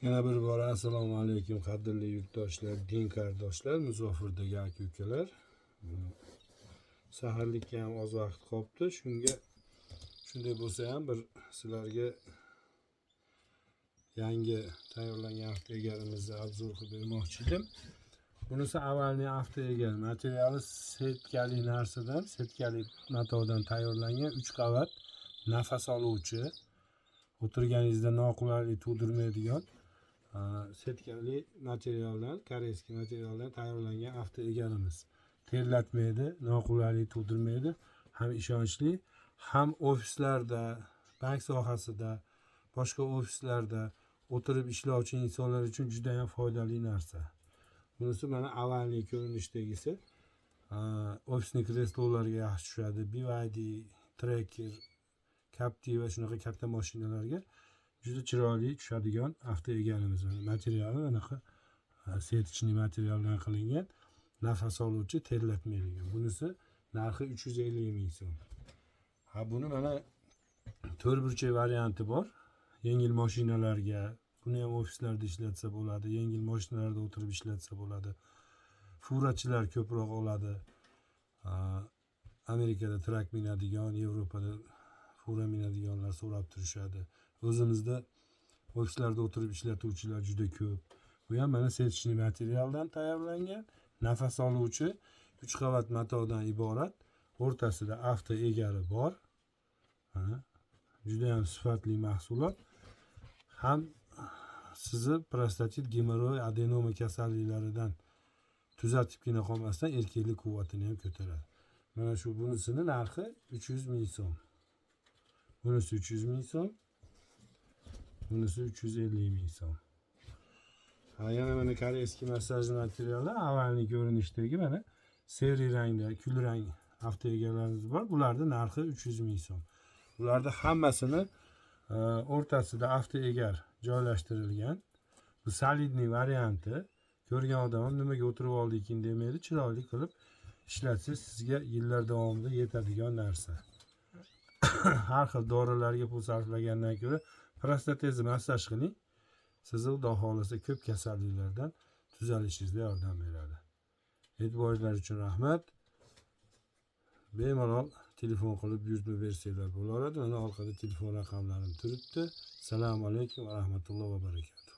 Yana bir bora assalomu alaykum qadrli yurtdoshlar, din qardoshlar, musofirdagi aka-ukalar. Saharlikka ham oz vaqt qolibdi. Shunday bo'lsa ham bir sizlarga yangi tayyorlangan hafta egarimizni obzor qilib bermoqchi edim. Bunisi avvalgi hafta egari materiali setkali narsadan, setkali matodan tayyorlangan 3 qavat nafas oluvchi, o'tirganingizda noqulaylik tug'dirmaydigan setkali materialdan, koreyskiy materialdan tayyorlangan hafta egarimiz. Terlatmaydi, noqulaylik tug'dirmaydi, ham ishonchli, ham ofislarda, bank sohasida, boshqa ofislarda o'tirib ishlovchi insonlar uchun juda ham foydali narsa. Bunisi mana avvalgi ko'rinishdagisi. Ofisning kreslolarga yaxshi tushadi. BYD, Tracker, Captiva shunaqa katta mashinalarga juda chiroyli tushadigan hafta egarimiz. Materiali anaqa setichniy materialdan qilingan, nafas oluvchi, terlatmaydigan. Bunisi narxi 350 ming so'm. Buni mana 4 burchak varianti bor. Yengil mashinalarga, buni ham ofislarda ishlatsa bo'ladi, yengil mashinalarda o'tirib ishlatsa bo'ladi. Furachilar ko'proq oladi. Amerikada trak minadigan, Yevropada fura minadiganlar so'rab turishadi. O'zimizda ofislarda o'tirib ishlatuvchilar juda ko'p. Bu ham mana setichniy materialdan tayyorlangan, nafas oluvchi 3 qavat matodan iborat. O'rtasida hafta egari bor. Juda ham sifatli mahsulot. Ham sizni prostatit, gemoroy, adenoma kasalliklaridan tuzatibgina qolmasdan erkaklik quvvatini ham ko'taradi. Mana shu bunisini narxi 300 ming so'm. Bunisi 300 ming so'm. Bunisi 350 ming so'm. Yana mana koreyskiy massaj materiali avvalgi ko'rinishdagi mana seri rangda, kul rang hafta egalarimiz bor. Bularning narxi 300 ming so'm. Bularda hammasini o'rtasida hafta egar joylashtirilgan. Bu solidniy varianti. Ko'rgan odam ham nimaga o'tirib oldik-kin demaydi, chiroyli qilib ishlatsangiz sizga yillar davomida yetadigan narsa. Har xil dorilarga pul sarflagandan ko'ra prostatangizni massaj qiling. Sizni Xudo xolasa ko'p kasalliklardan tuzalishingizga yordam beradi. E'tiboringiz uchun rahmat. Bemalol telefon qilib buyurtma bersanglar bo'laveradi. Mana orqada telefon raqamlarim turibdi. Assalomu alaykum va rahmatullohi va barakatuh.